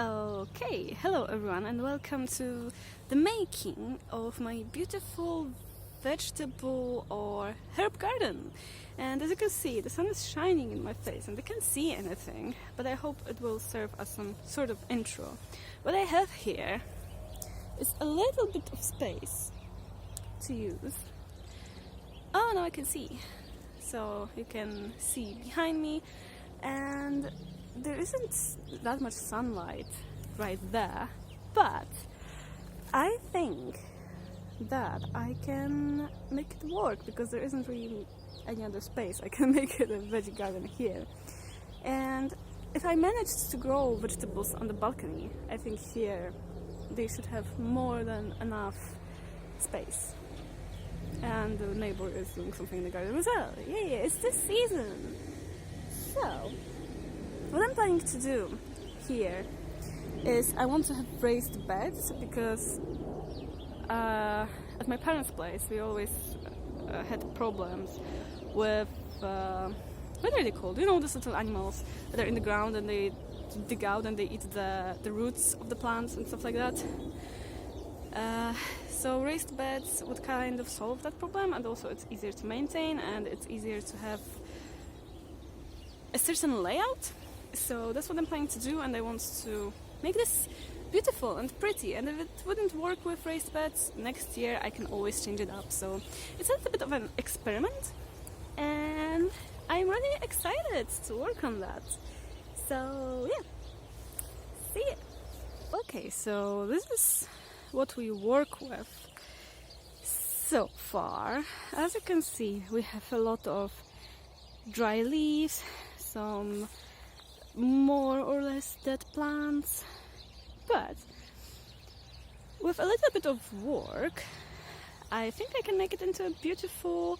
Okay, hello everyone and welcome to the making of my beautiful vegetable or herb garden. And as you can see, the sun is shining in my face and I can't see anything, but I hope it will serve as some sort of intro. What I have here is a little bit of space to use. Oh, now I can see. So you can see behind me, and there isn't that much sunlight right there, but I think that I can make it work because there isn't really any other space. I can make it a veggie garden here, and if I manage to grow vegetables on the balcony, I think here they should have more than enough space. And the neighbor is doing something in the garden as well. Yeah, it's this season. So what I'm planning to do here is I want to have raised beds because at my parents' place we always had problems with what are they called? You know, those little animals that are in the ground and they dig out and they eat the roots of the plants and stuff like that. So raised beds would kind of solve that problem, and also it's easier to maintain and it's easier to have a certain layout. So that's what I'm planning to do, and I want to make this beautiful and pretty, and if it wouldn't work with raised beds, next year I can always change it up. So it's a little bit of an experiment and I'm really excited to work on that. So yeah, see ya. Okay, so this is what we work with so far. As you can see, we have a lot of dry leaves, some more or less dead plants, but with a little bit of work I think I can make it into a beautiful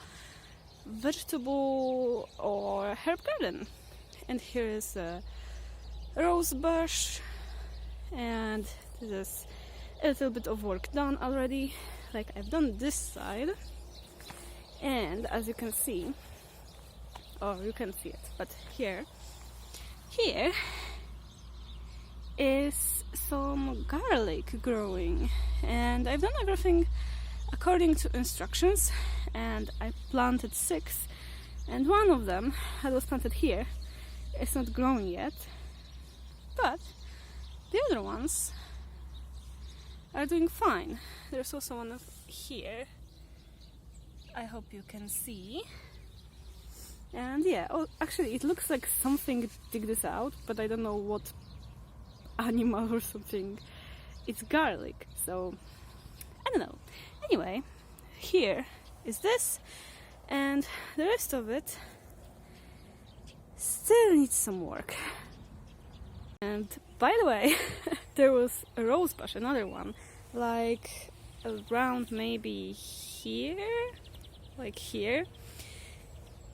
vegetable or herb garden. And here is a rose bush, and this is a little bit of work done already. Like, I've done this side, and as you can see, or you can see it, but here is some garlic growing, and I've done everything according to instructions, and I planted 6, and one of them that was planted here is not growing yet, but the other ones are doing fine. There's also one here, I hope you can see. And yeah, oh, actually it looks like something dig this out, but I don't know what animal or something. It's garlic, so I don't know. Anyway, here is this, and the rest of it still needs some work. And by the way, there was a rose bush, another one, like around maybe here, like here.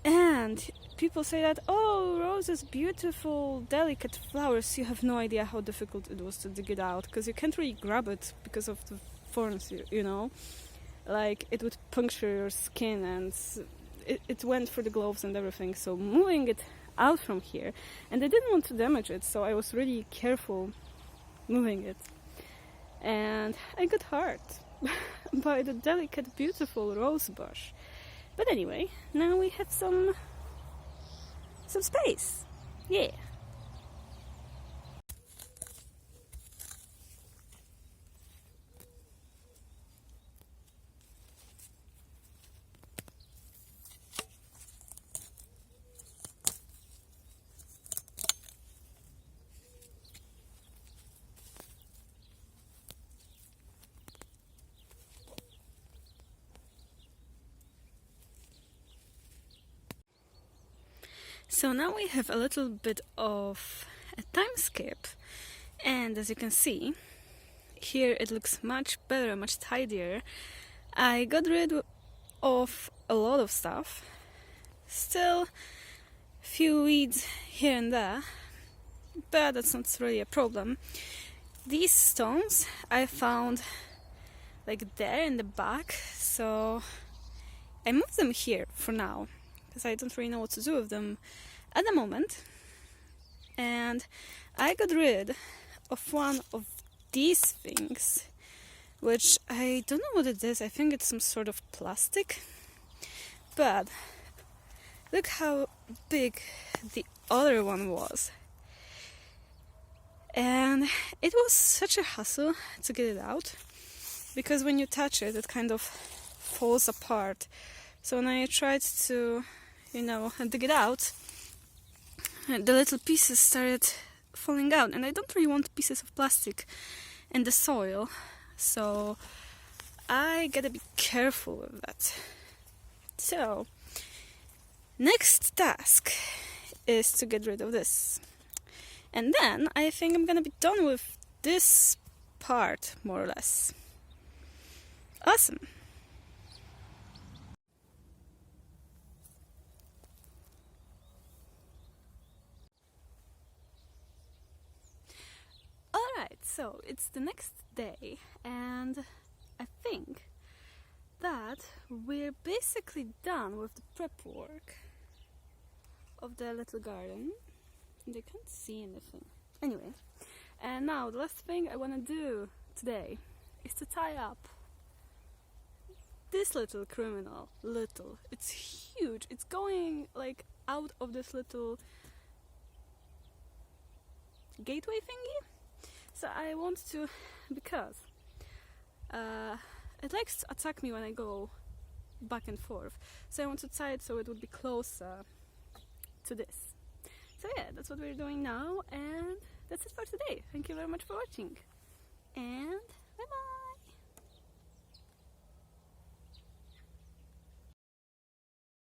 And people say that, oh, roses, beautiful, delicate flowers. You have no idea how difficult it was to dig it out, because you can't really grab it because of the thorns, you know. Like, it would puncture your skin, and it went for the gloves and everything. So moving it out from here, and I didn't want to damage it, so I was really careful moving it. And I got hurt by the delicate, beautiful rose bush. But anyway, now we have some space. Yeah. So now we have a little bit of a time skip, and as you can see, here it looks much better, much tidier. I got rid of a lot of stuff, still few weeds here and there, but that's not really a problem. These stones I found like there in the back, so I moved them here for now because I don't really know what to do with them at the moment. And I got rid of one of these things, which I don't know what it is. I think it's some sort of plastic. But look how big the other one was. And it was such a hassle to get it out, because when you touch it, it kind of falls apart. So when I tried to, dig it out, the little pieces started falling out, and I don't really want pieces of plastic in the soil, so I gotta be careful with that. So, next task is to get rid of this. And then I think I'm gonna be done with this part, more or less. Awesome! Alright, so it's the next day, and I think that we're basically done with the prep work of the little garden. And I can't see anything. Anyway, and now the last thing I want to do today is to tie up this little criminal. It's huge. It's going like out of this little gateway thingy. So I want to, because it likes to attack me when I go back and forth. So I want to tie it so it would be closer to this. So yeah, that's what we're doing now, and that's it for today. Thank you very much for watching, and bye bye!